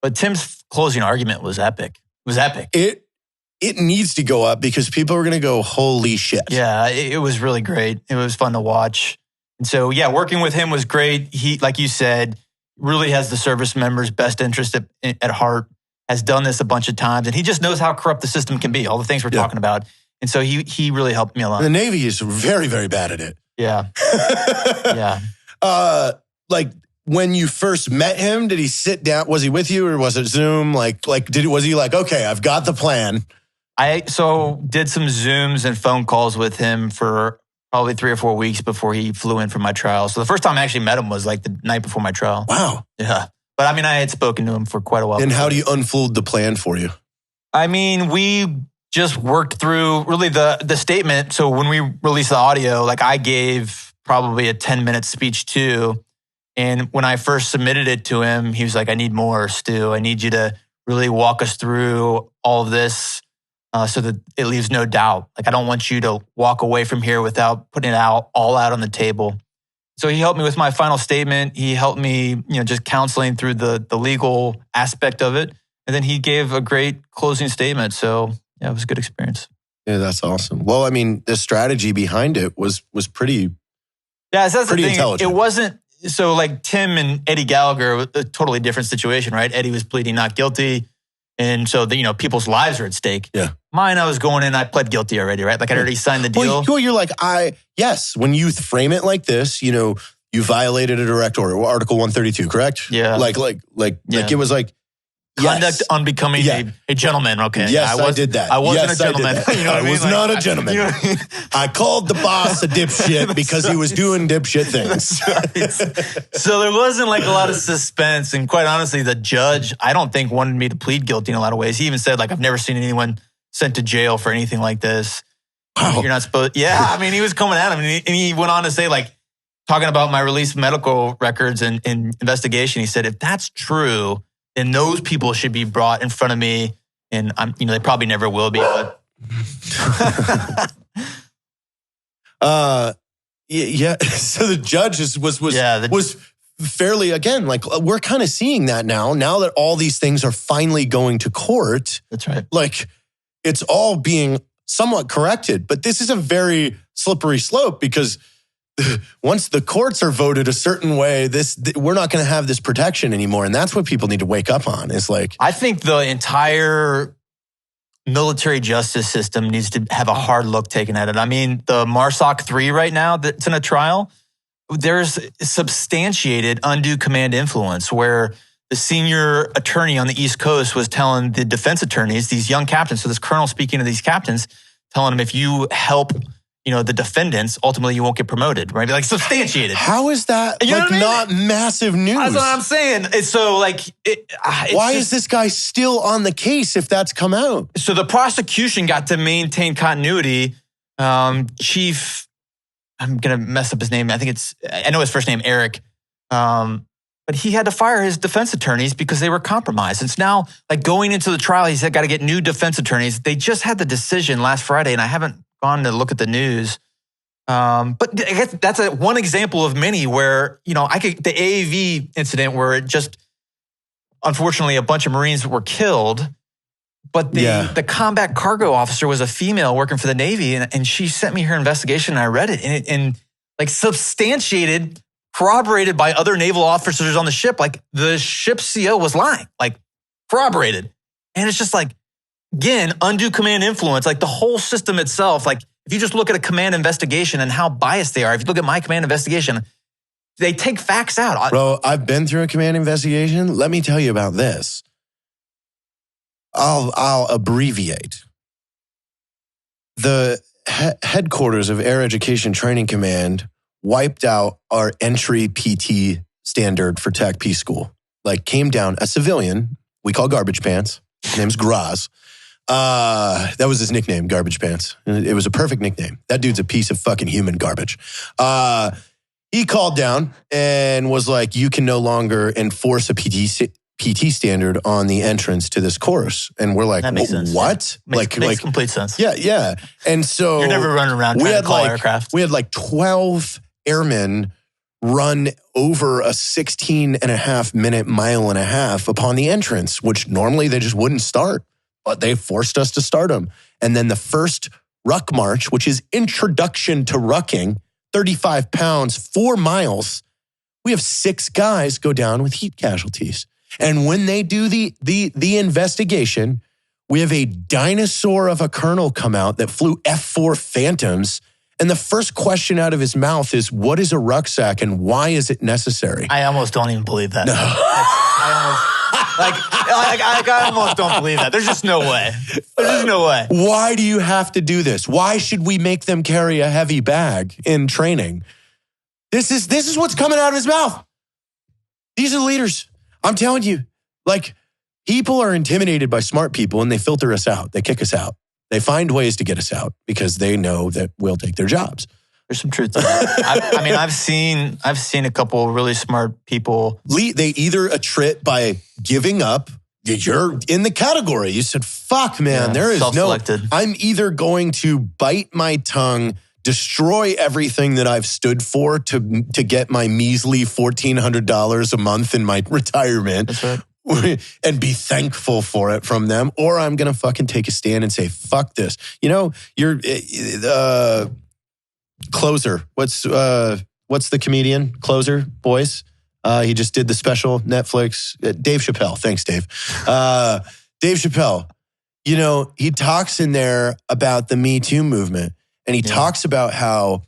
D: But Tim's closing argument was epic. It was epic.
C: It needs to go up because people are going to go, holy shit.
D: Yeah, it was really great. It was fun to watch. And so, yeah, working with him was great. He, like you said, really has the service members' best interest at heart, has done this a bunch of times, and he just knows how corrupt the system can be, all the things we're talking about. And so he really helped me a lot.
C: The Navy is very, very bad at it.
D: Yeah. Yeah.
C: Like, when you first met him, did he sit down? Was he with you or was it Zoom? Was he like, okay, I've got the plan?
D: I did some Zooms and phone calls with him for probably 3 or 4 weeks before he flew in for my trial. So the first time I actually met him was like the night before my trial.
C: Wow.
D: Yeah. But I mean, I had spoken to him for quite a while.
C: And how do you unfold the plan for you?
D: I mean, we just worked through really the statement. So when we released the audio, like I gave probably a 10-minute speech too. And when I first submitted it to him, he was like, I need more, Stu. I need you to really walk us through all of this so that it leaves no doubt. Like, I don't want you to walk away from here without putting it all out on the table. So he helped me with my final statement. He helped me, just counseling through the legal aspect of it. And then he gave a great closing statement. So yeah, it was a good experience.
C: Yeah, that's awesome. Well, I mean, the strategy behind it was pretty,
D: yeah, so that's
C: pretty
D: the thing.
C: intelligent.
D: It wasn't, so like Tim and Eddie Gallagher, a totally different situation, right? Eddie was pleading not guilty. And so, people's lives are at stake.
C: Yeah.
D: Mine, I was going in, I pled guilty already, right? Like I already signed the deal.
C: Well, you're like, yes, when you frame it like this, you violated a direct order, Article 132, correct?
D: Yeah.
C: Like it was like,
D: conduct unbecoming a gentleman. Okay.
C: Yes, I did that.
D: I wasn't a gentleman.
C: I was not a gentleman. I called the boss a dipshit because he was doing dipshit things.
D: So there wasn't like a lot of suspense. And quite honestly, the judge, I don't think wanted me to plead guilty in a lot of ways. He even said, like, I've never seen anyone sent to jail for anything like this.
C: Wow.
D: You're not supposed. Yeah. I mean, he was coming at him and he went on to say, like, talking about my released medical records and investigation. He said, if that's true, then those people should be brought in front of me, and they probably never will be. But
C: yeah. So the judge was fairly, again, like we're kind of seeing that now that all these things are finally going to court.
D: That's right.
C: Like it's all being somewhat corrected, but this is a very slippery slope because once the courts are voted a certain way, we're not going to have this protection anymore. And that's what people need to wake up on. Is like,
D: I think the entire military justice system needs to have a hard look taken at it. I mean, the MARSOC 3 right now that's in a trial, there's substantiated undue command influence where the senior attorney on the East Coast was telling the defense attorneys, these young captains, so this colonel speaking to these captains, telling them if you help the defendants, ultimately you won't get promoted, right? Like substantiated.
C: How is that not massive news?
D: That's what I'm saying. It's so like,
C: why is this guy still on the case if that's come out?
D: So the prosecution got to maintain continuity. Chief, I'm going to mess up his name. I know his first name, Eric. But he had to fire his defense attorneys because they were compromised. It's now like going into the trial, he said, got to get new defense attorneys. They just had the decision last Friday and I haven't gone to look at the news. But I guess that's one example of many where, the AAV incident where it just, unfortunately, a bunch of Marines were killed. But the combat cargo officer was a female working for the Navy. And she sent me her investigation and I read it. And like substantiated, corroborated by other naval officers on the ship. Like the ship's CO was lying, like corroborated. And it's just like, again, undue command influence, like the whole system itself. Like if you just look at a command investigation and how biased they are, if you look at my command investigation, they take facts out.
C: Bro, I've been through a command investigation. Let me tell you about this. I'll abbreviate. The headquarters of Air Education Training Command wiped out our entry PT standard for TAC P school. Like came down, a civilian, we call garbage pants, His name's Graz. That was his nickname, Garbage Pants. It was a perfect nickname. That dude's a piece of fucking human garbage. He called down and was like, you can no longer enforce a PT standard on the entrance to this course. And we're like,
F: That makes sense.
C: what?
F: Makes complete sense.
C: Yeah. And so
F: You're never running around trying to call aircraft.
C: We had like 12 airmen run over a 16.5-minute mile and a half upon the entrance, which normally they just wouldn't start, but they forced us to start them. And then the first ruck march, which is introduction to rucking, 35 pounds, 4 miles, we have 6 guys go down with heat casualties. And when they do the investigation, we have a dinosaur of a colonel come out that flew F-4 Phantoms. And the first question out of his mouth is, what is a rucksack and why is it necessary?
F: I almost don't even believe that.
C: No.
F: I almost don't believe that. There's just no way. There's just no way.
C: Why do you have to do this? Why should we make them carry a heavy bag in training? This is what's coming out of his mouth. These are the leaders. I'm telling you, like, people are intimidated by smart people and they filter us out. They kick us out. They find ways to get us out because they know that we'll take their jobs.
F: There's some truth to that. I mean, I've seen a couple of really smart people.
C: They either attrit by giving up. You're in the category. You said, fuck, man, there is
F: self-selected.
C: I'm either going to bite my tongue, destroy everything that I've stood for to get my measly $1,400 a month in my retirement.
F: That's right.
C: And be thankful for it from them, or I'm going to fucking take a stand and say, fuck this. You know, you're Closer. What's the comedian? Closer, boys. He just did the special Netflix. Dave Chappelle. Thanks, Dave. Dave Chappelle. You know, he talks in there about the Me Too movement. And he talks about how,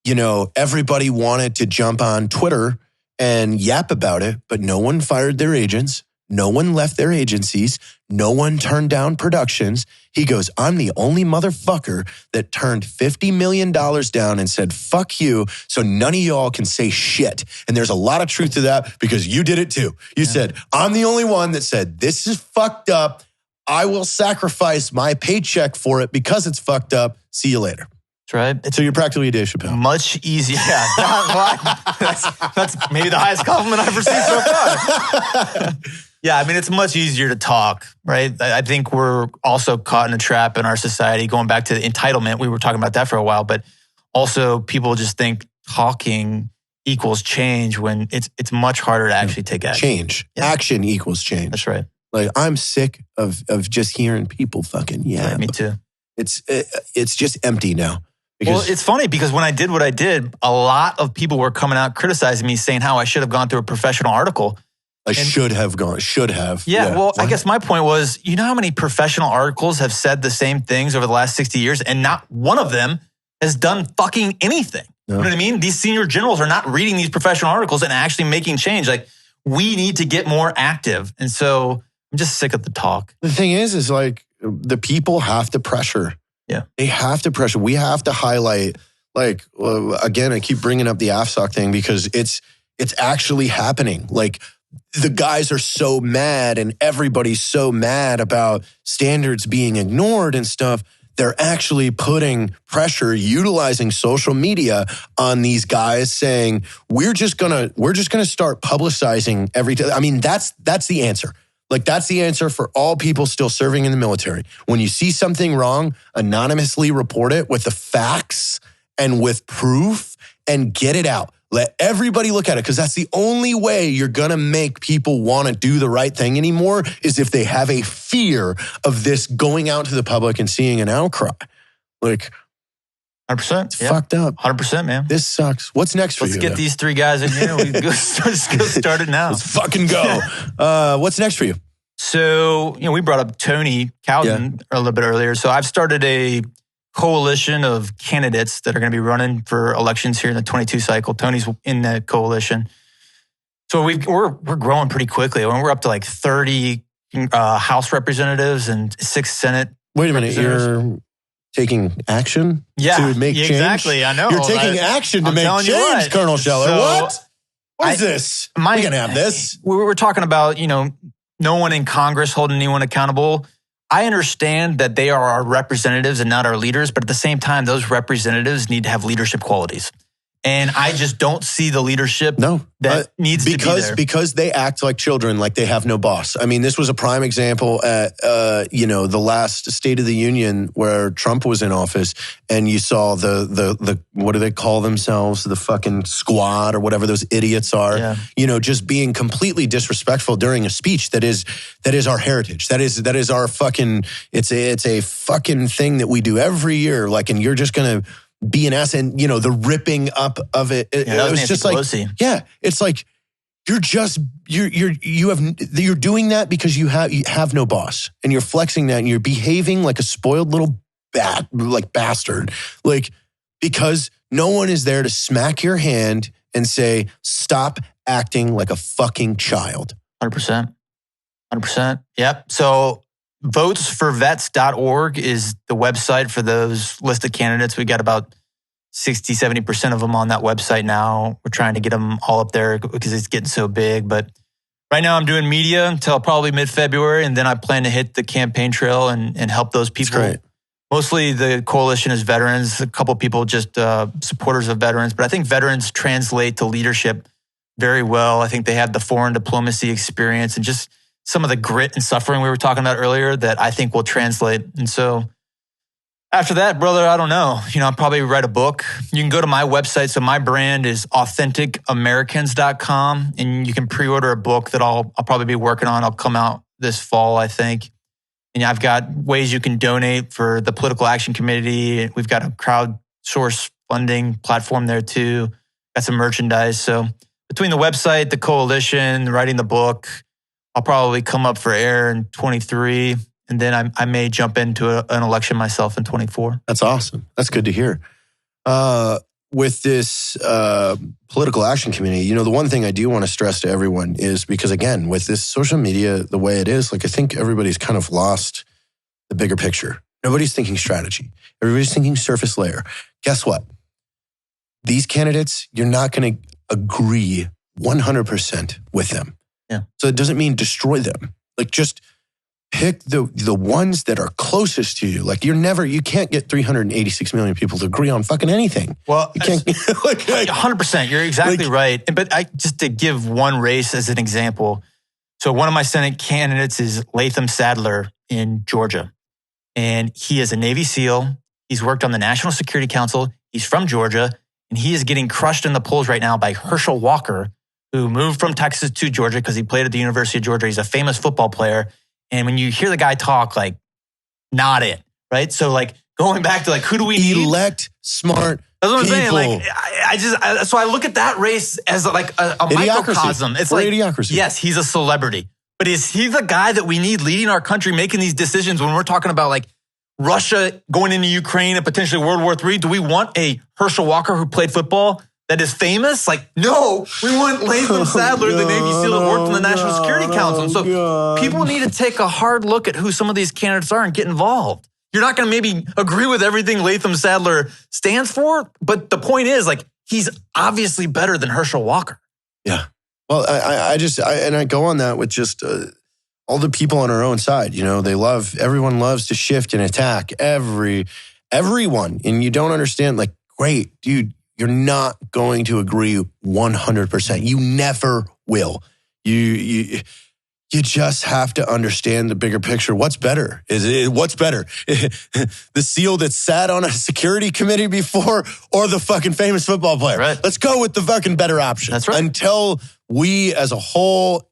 C: you know, everybody wanted to jump on Twitter and yap about it, but no one fired their agents. No one left their agencies. No one turned down productions. He goes, I'm the only motherfucker that turned $50 million down and said, fuck you, so none of y'all can say shit. And there's a lot of truth to that because you did it too. You said, I'm the only one that said, this is fucked up. I will sacrifice my paycheck for it because it's fucked up. See you later.
F: Right.
C: So you're practically Dave Chappelle.
F: Much easier. Yeah. That's maybe the highest compliment I've received so far. Yeah, I mean, it's much easier to talk, right? I think we're also caught in a trap in our society, going back to the entitlement. We were talking about that for a while, but also people just think talking equals change when it's much harder to actually take action.
C: Change. Yeah. Action equals change.
F: That's right.
C: Like, I'm sick of just hearing people fucking
F: me too.
C: It's just empty now.
F: Well, it's funny because when I did what I did, a lot of people were coming out criticizing me, saying how I should have gone through a professional article.
C: Should have.
F: Yeah, well, I guess my point was, you know how many professional articles have said the same things over the last 60 years and not one of them has done fucking anything. No. You know what I mean? These senior generals are not reading these professional articles and actually making change. Like, we need to get more active. And so I'm just sick of the talk.
C: The thing is like, the people have to pressure.
F: Yeah.
C: They have to pressure. We have to highlight, like, again, I keep bringing up the AFSOC thing because it's actually happening. Like, the guys are so mad and everybody's so mad about standards being ignored and stuff. They're actually putting pressure, utilizing social media on these guys, saying, we're just gonna start publicizing everything. I mean, that's the answer. Like, that's the answer for all people still serving in the military. When you see something wrong, anonymously report it with the facts and with proof and get it out. Let everybody look at it, because that's the only way you're going to make people want to do the right thing anymore, is if they have a fear of this going out to the public and seeing an outcry. Like,
F: 100%.
C: It's fucked up.
F: 100%, man.
C: This sucks. What's next for you?
F: Let's get these 3 guys in here. We let's go start it now.
C: Let's fucking go. What's next for you?
F: So, we brought up Tony Cowden a little bit earlier. So I've started a coalition of candidates that are going to be running for elections here in the 22 cycle. Tony's in that coalition. So we're growing pretty quickly. We're up to like 30 House representatives and 6 Senate.
C: Wait a minute. You're taking action to make change?
F: Exactly. I know.
C: You're taking action to make change, Colonel Scheller.
F: So
C: what is this? We're going to have this.
F: We're talking about,
D: no one in Congress holding anyone accountable. I understand that they are our representatives and not our leaders, but at the same time, those representatives need to have leadership qualities. And I just don't see the leadership that needs to be there.
C: Because they act like children, like they have no boss. I mean, this was a prime example at, the last State of the Union where Trump was in office, and you saw the what do they call themselves? The fucking squad or whatever those idiots are, just being completely disrespectful during a speech that is our heritage. That is our fucking, it's a fucking thing that we do every year. Like, and you're just going to be an ass, and the ripping up of it. It was just like, it's like you're doing that because you have no boss, and you're flexing that, and you're behaving like a spoiled little bastard, like, because no one is there to smack your hand and say, stop acting like a fucking child.
D: 100%. Yep. So votesforvets.org is the website for those listed candidates. We got about 60, 70% of them on that website now. We're trying to get them all up there because it's getting so big. But right now I'm doing media until probably mid-February, and then I plan to hit the campaign trail and help those people.
C: That's great.
D: Mostly the coalition is veterans, a couple of people just supporters of veterans. But I think veterans translate to leadership very well. I think they have the foreign diplomacy experience and just some of the grit and suffering we were talking about earlier that I think will translate. And so after that, brother, I don't know. I'll probably write a book. You can go to my website. So my brand is AuthenticAmericans.com, and you can pre-order a book that I'll probably be working on. I'll come out this fall, I think. And I've got ways you can donate for the Political Action Committee. We've got a crowdsource funding platform there too. Got some merchandise. So between the website, the coalition, writing the book, I'll probably come up for air in 23, and then I may jump into an election myself in 24.
C: That's awesome. That's good to hear. With this Political Action Committee, the one thing I do want to stress to everyone is, because again, with this social media the way it is, like, I think everybody's kind of lost the bigger picture. Nobody's thinking strategy. Everybody's thinking surface layer. Guess what? These candidates, you're not going to agree 100% with them.
D: Yeah.
C: So it doesn't mean destroy them. Like, just pick the ones that are closest to you. Like, you can't get 386 million people to agree on fucking anything.
D: Well,
C: you can't.
D: 100%. You're exactly right. But just to give one race as an example. So one of my Senate candidates is Latham Sadler in Georgia. And he is a Navy SEAL. He's worked on the National Security Council. He's from Georgia. And he is getting crushed in the polls right now by Herschel Walker, who moved from Texas to Georgia because he played at the University of Georgia. He's a famous football player. And when you hear the guy talk, like, not it, right? So, like, going back to, like, who do we need?
C: Elect smart
D: That's what I'm saying.
C: people.
D: Like, so I look at that race as like a microcosm. It's like,
C: idiocracy.
D: Yes, he's a celebrity, but is he the guy that we need leading our country, making these decisions when we're talking about, like, Russia going into Ukraine and potentially World War III? Do we want a Herschel Walker who played football that is famous? Like, no, we want Latham Sadler, the Navy SEAL that worked in the National Security Council. And so people need to take a hard look at who some of these candidates are and get involved. You're not going to maybe agree with everything Latham Sadler stands for, but the point is, like, he's obviously better than Herschel Walker.
C: Yeah. Well, I go on that with just all the people on our own side. Everyone loves to shift and attack everyone. And you don't understand, like, great, dude, you're not going to agree 100%. You never will. You just have to understand the bigger picture. What's better? What's better? The SEAL that sat on a security committee before, or the fucking famous football player?
D: Right.
C: Let's go with the fucking better option.
D: That's right.
C: Until we as a whole,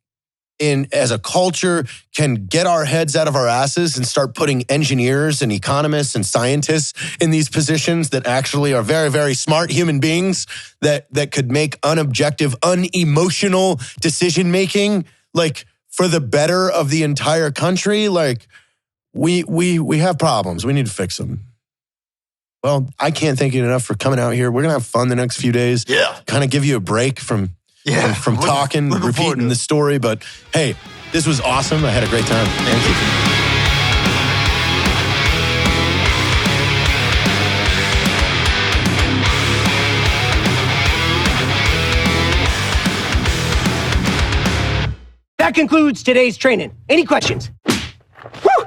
C: as a culture, can get our heads out of our asses and start putting engineers and economists and scientists in these positions that actually are very, very smart human beings that could make unobjective, unemotional decision-making, like, for the better of the entire country. Like, we have problems. We need to fix them. Well, I can't thank you enough for coming out here. We're going to have fun the next few days.
F: Yeah.
C: Kind of give you a break from talking,
F: looking
C: repeating the story. But hey, this was awesome. I had a great time. Thank you.
G: That concludes today's training. Any questions? Woo!